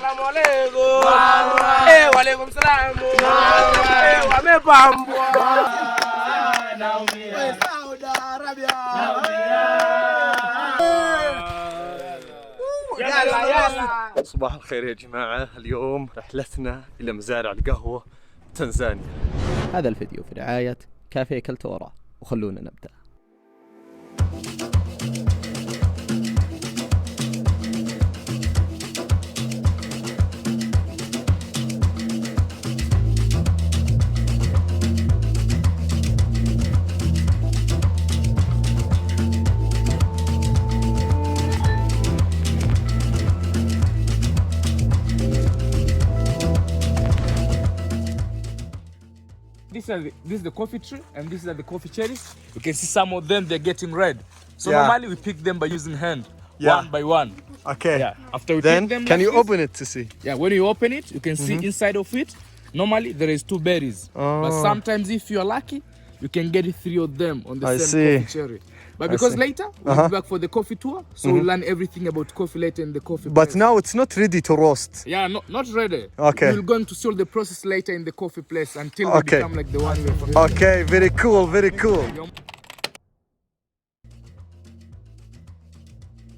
Assalamu alaikum. Wa alaikum salam. Wamepambwa. Saudi Arabia. يلا صباح الخير يا جماعة. اليوم رحلتنا إلى مزارع القهوة تنزانيا. هذا الفيديو في رعاية كافية كلتورا، وخلونا نبدأ. This is the coffee tree, and these are the coffee cherries. You can see some of them, they're getting red. So normally we pick them by using hand, one by one. Okay. Yeah. After we Then pick them, can you like this, open it to see? Yeah. When you open it, you can see inside of it. Normally there is 2 berries, but sometimes if you are lucky, you can get 3 of them on the same coffee cherry. But because later we'll be back for the coffee tour, so we'll learn everything about coffee later in the coffee. But place. now it's not ready to roast. Yeah, not ready. Okay. We're going to show the process later in the coffee place until we become like the one we're from. Okay, very cool, very cool.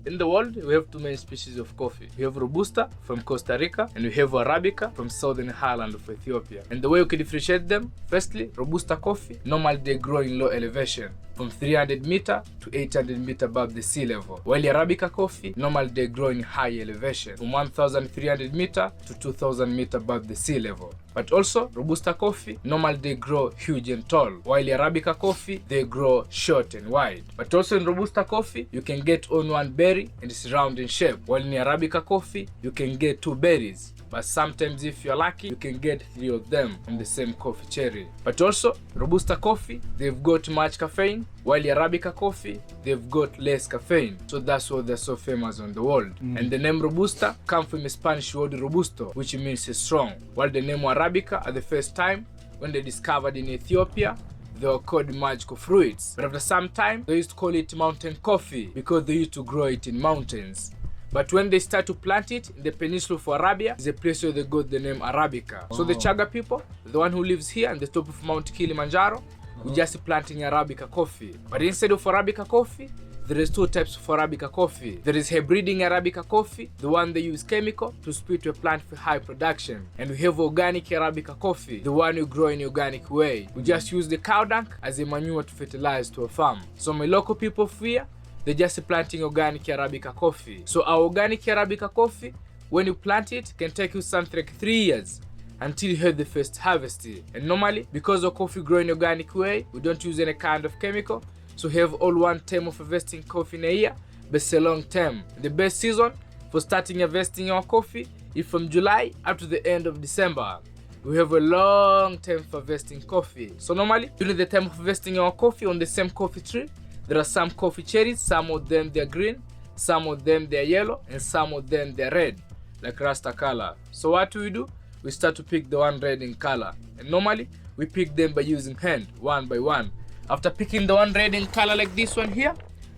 In the world, we have 2 main species of coffee. We have Robusta from Costa Rica, and we have Arabica from southern highland of Ethiopia. And the way we can differentiate them, firstly, Robusta coffee, normally they grow in low elevation, from 300 meter to 800 meter above the sea level. While Arabica coffee, normally they grow in high elevation, from 1,300 meter to 2,000 meter above the sea level. But also, Robusta coffee, normally they grow huge and tall, while Arabica coffee, they grow short and wide. But also in Robusta coffee, you can get only 1 berry and it's round in shape, while in Arabica coffee, you can get 2 berries. But sometimes if you're lucky, you can get 3 of them from the same coffee cherry. But also, Robusta coffee, they've got much caffeine, while Arabica coffee, they've got less caffeine. So that's why they're so famous on the world. And the name Robusta comes from the Spanish word robusto, which means strong. While the name Arabica, at the first time, when they discovered in Ethiopia, they were called magical fruits. But after some time, they used to call it mountain coffee because they used to grow it in mountains. But when they start to plant it in the peninsula of Arabia, is a place where they got the name Arabica. So the Chaga people, the one who lives here on the top of Mount Kilimanjaro, we just planting Arabica coffee. But instead of Arabica coffee, there is 2 types of Arabica coffee. There is hybriding Arabica coffee, the one they use chemical to split to a plant for high production. And we have organic Arabica coffee, the one you grow in organic way. We just use the cow dung as a manure to fertilize to a farm. So my local people here, they're just planting organic Arabica coffee. So our organic Arabica coffee, when you plant it, can take you something like 3 years until you have the first harvest. And normally, because of coffee growing organic way, we don't use any kind of chemical. So we have all 1 term of harvesting coffee in a year, but it's a long term. The best season for starting harvesting your coffee is from July up to the end of December. We have a long term for harvesting coffee. So normally, during the time of harvesting your coffee on the same coffee tree, there are some coffee cherries, some of them they're green, some of them they're yellow, and some of them they're red, like Rasta color. So what do? We start to pick the one red in color. And normally, we pick them by using hand, one by one. After picking the one red in color like this one here,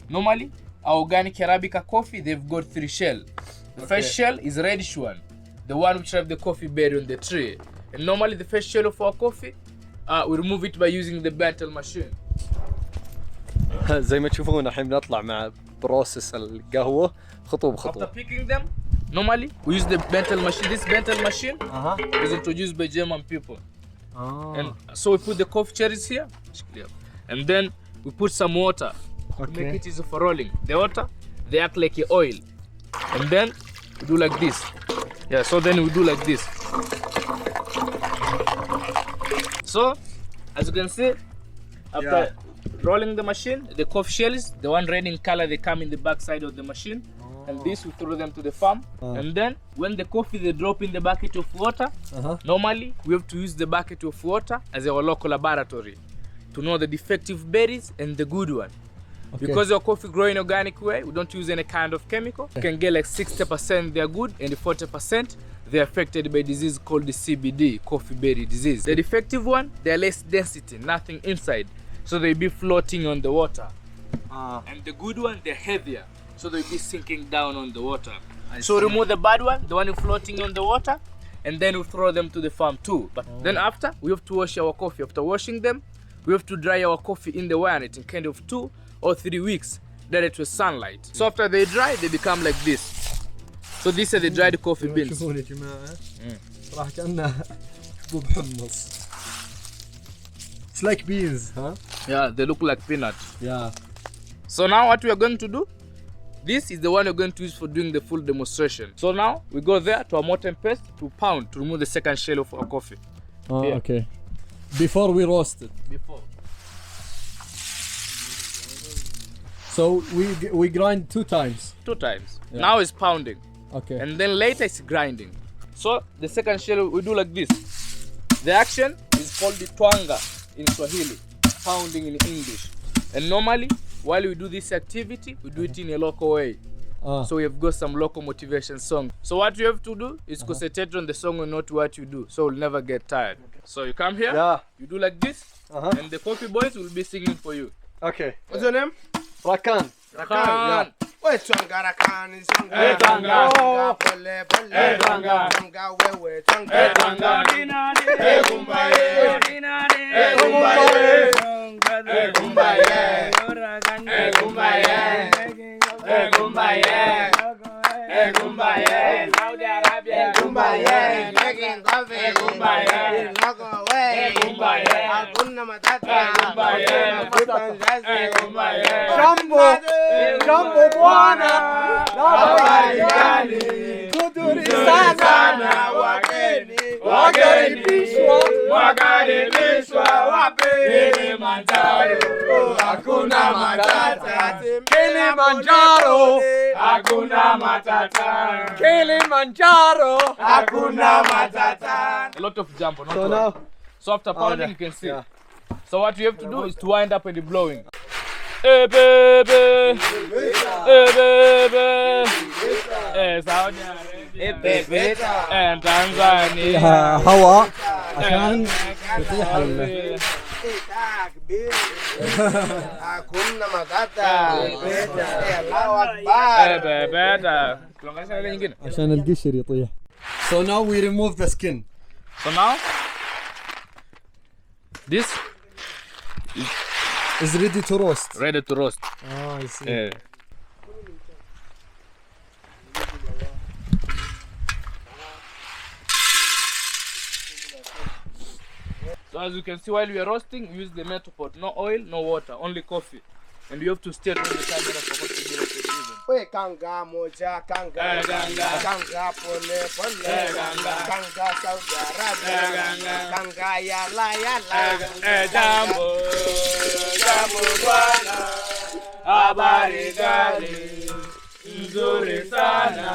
normally, our organic Arabica coffee, they've got 3 shells. The first shell is reddish one, the one which have the coffee berry on the tree. And normally, the first shell of our coffee, we remove it by using the battle machine. زي ما تشوفون الحين بنطلع مع بروسس القهوة خطوة بخطوة. After picking them, normally we use the battle machine. This battle machine was introduced by German people. And so we put the coffee cherries here, and then we put some water to make it easy for rolling. The water, they act like a oil, and then we do like this. Yeah, so then we do like this. So, as you can see, after rolling the machine, the coffee shells, the one red in color, they come in the back side of the machine. And this we throw them to the farm. And then when the coffee they drop in the bucket of water, normally we have to use the bucket of water as our local laboratory to know the defective berries and the good one. Because your coffee grow in organic way, we don't use any kind of chemical. You can get like 60% they are good and 40% they are affected by disease called the CBD, coffee berry disease. The defective one, they are less density, nothing inside. So they'll be floating on the water. And the good one, they're heavier. So they'll be sinking down on the water. So remove the bad one, the one floating on the water, and then we throw them to the farm too. But then after, we have to wash our coffee. After washing them, we have to dry our coffee in the wire net in kind of 2 or 3 weeks direct with sunlight. So after they dry, they become like this. So these are the dried coffee beans. شوفون يا جماعة صراحة كأنه حبوب حمص. It's like beans, huh? Yeah, they look like peanut. Yeah. So now what we are going to do, this is the one we're going to use for doing the full demonstration. So now we go there to a mortar and pestle to pound to remove the second shell of our coffee. Oh, Yeah. okay. Before we roast it. Before. So we grind 2 times. 2 times. Yeah. Now it's pounding. Okay. And then later it's grinding. So the second shell we do like this. The action is called the twanga in Swahili, pounding in English. And normally, while we do this activity, we do it in a local way. So we have got some local motivation song. So what you have to do is concentrate on the song and not what you do, so you'll never get tired. So you come here, you do like this, and the coffee boys will be singing for you. Okay. What's your name? Rakan. Rakan. Wait, Twanga, Rakan, Hey, Twanga. Pole, Pole, Hey, Twanga. Twanga, Wewe, Twanga, Hey, Twanga. Hey, Kumbaye, Hey, Kumbaye, Hey, Kumbaye, Hey, Kumbaye, Hey, Kumbaye, Hey, Kumbaye, Saudi Arabia, Kumbaye, making coffee, Kumbaye, Kumbaye, Hey, Kumbaye, Hakuna Matata, Kumbaye, Kumbaye, Jambo bwana, habari gani? Kuduri sana wageni, wakaribishwa wapi? Kilimanjaro, hakuna matata. Kilimanjaro, hakuna matata. Kilimanjaro, hakuna matata. A lot of jump, not So one. now, So after pounding, you can see. Yeah. So what you have to do is to wind up and the blowing. Hey baby, hey baby, hey Saudi Arabia, and Tanzania. هواء عشان يطيح Hakuna matata. Allahu Akbar. Hey baby, عشان القشر يطيح. So now we remove the skin. So now, this Is ready to roast. ready to roast. Oh, I see. Yeah. So as you can see, while we are roasting, we use the metal pot. No oil, no water, only coffee. And you have to stay on the camera for what to be roasted even. We kanga moja, kanga, kanga pole, kanga Saudi Arabia, kanga yala yala. Jambo, jambo bwana, habari gani? Nzuri sana,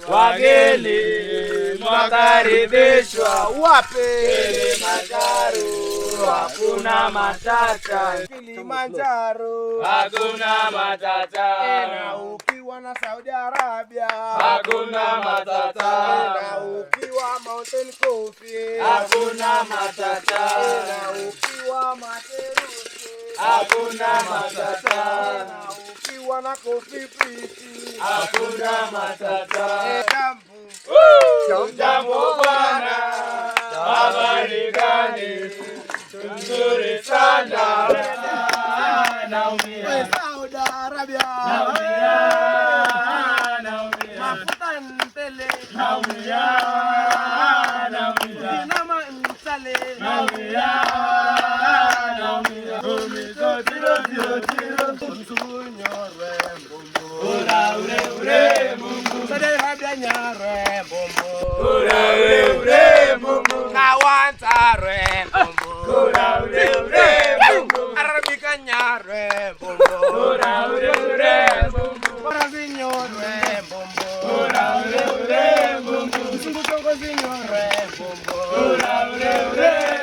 wageni mwakaribishwa wapi? Kilimanjaro, hakuna matata. Kilimanjaro, Hakuna matata. na ukiwa na Saudi Arabia, Hakuna matata. na ukiwa Mountain Coffee, Hakuna matata. na ukiwa Materusi, Hakuna matata. na ukiwa na Coffee Pretty, Hakuna matata. Jambo bwana, habari gani? Nzuri sana. Naumia. Saudi Arabia, Naumia. mafuta ntele, Naumia. dinama ntale, Naumia. Saudi Arabia nyare bombo, Mumbo. Kawanta re bombo, Mumbo. Arabica nyare bombo, Barazinho re bombo, Sungutongo zinho re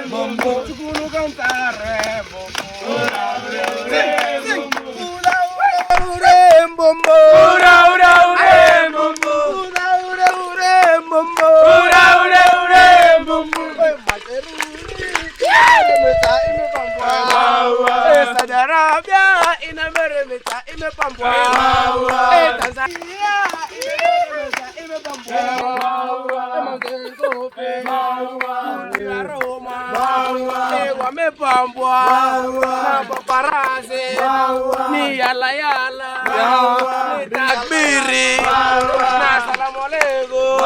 bombo, Chukulu canta re bombo, Tanzania ni yala yala ni takbiri na salamu alaikum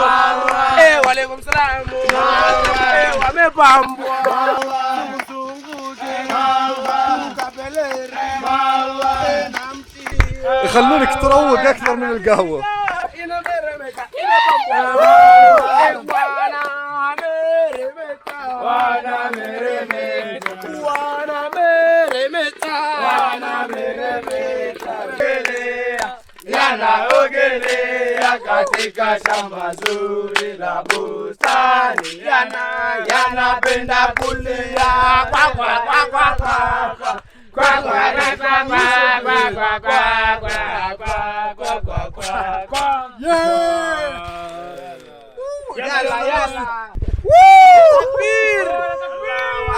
wa alaikum salam wamepambwa يخلونك تروق اكثر من القهوه. Yanaogelea katika shamba zuri la bustani, yanapenda kulia kwa kwa kwa kwa kwa kwa kwa kwa kwa. Yalla yalla. Takbir.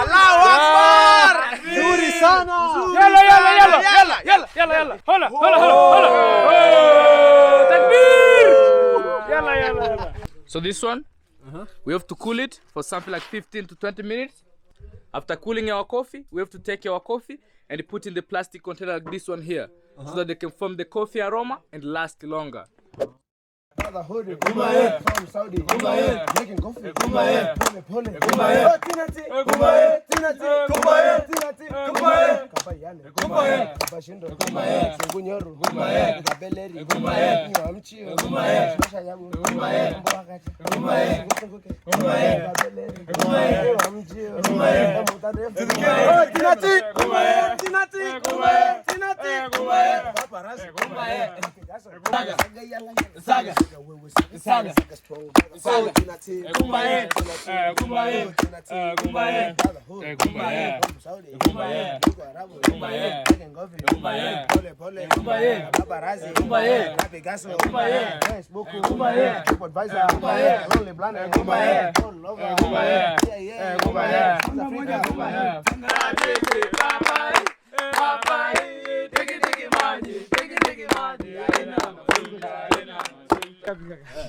Allahu Akbar. Nzuri sana. Yalla yalla yalla yalla yalla yalla yalla. Hola hola hola. Takbir. Yalla yalla yalla. So this one, we have to cool it for something like 15 to 20 minutes. After cooling our coffee, we have to take our coffee and put in the plastic container like this one here, so that they can form the coffee aroma and last longer. From Saudi, making coffee.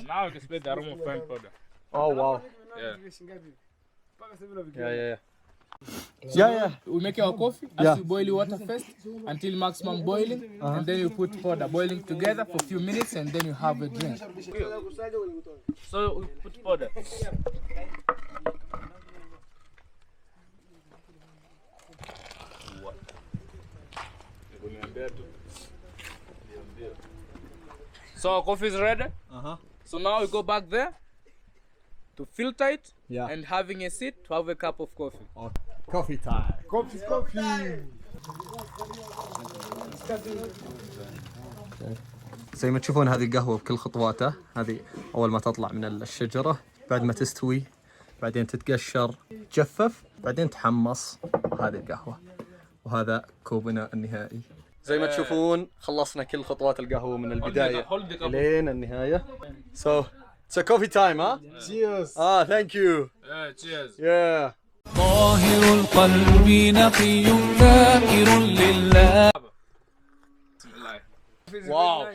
Now we can split the aroma of fine powder. Oh wow. Yeah. Yeah. We make our coffee as we boil water first until maximum boiling, and then you put powder boiling together for a few minutes, and then you have a drink. So we put powder. So our coffee is ready. So now we go back there to filter it and having a seat to have a cup of coffee. Coffee time. Coffee. زي ما تشوفون هذه القهوة بكل خطواتها. هذه أول ما تطلع من الشجرة، بعد ما تستوي، بعدين تتقشر، تجفف، بعدين تحمص. هذه القهوة، وهذا كوبنا النهائي. زي ما تشوفون خلصنا كل خطوات القهوة من البداية لين النهاية. So it's a coffee time, huh? Cheers. Thank you. Cheers. Yeah. طاهر القلب نقي ذاكر لله. واو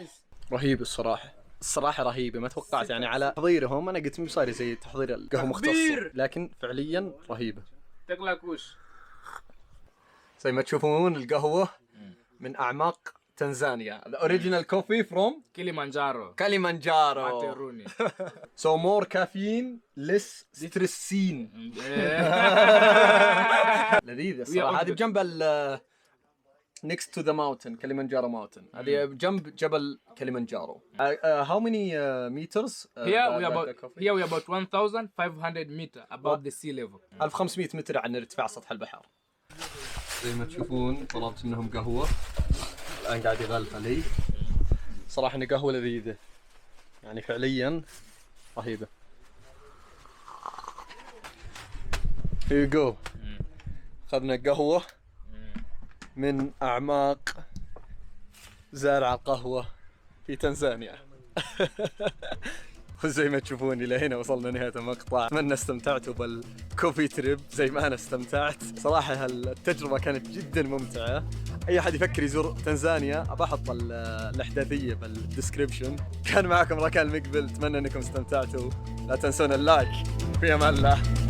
رهيب الصراحة رهيبة. ما توقعت يعني على تحضيرهم. أنا قلت مصاري زي تحضير القهوة مختصة، لكن فعليا رهيبة. تقلق وش؟ زي ما تشوفون القهوة من أعماق تنزانيا. The original coffee from Kilimanjaro. باتريون. So more caffeine, less stressine. لذيذة الصراحة. هذه بجنب next to the mountain, Kilimanjaro mountain. هذه بجنب جبل كليمنجارو. How many meters? Here we are about 1,500 meters above the sea level. 1500 متر عن ارتفاع سطح البحر. زي ما تشوفون طلبت منهم قهوة، الآن قاعد يغلف علي. صراحة إن قهوة لذيذة، يعني فعليا رهيبة. Here you go. أخذنا قهوة من أعماق زارع القهوة في تنزانيا. وزي ما تشوفون إلى هنا وصلنا نهاية المقطع. أتمنى استمتعتوا بالكوفي تريب زي ما أنا استمتعت. صراحة التجربة كانت جدا ممتعة. أي أحد يفكر يزور تنزانيا أحط الأحداثية بالديسكريبشن. كان معكم ركان المقبل، أتمنى أنكم استمتعتوا. لا تنسون اللايك. في أمان الله.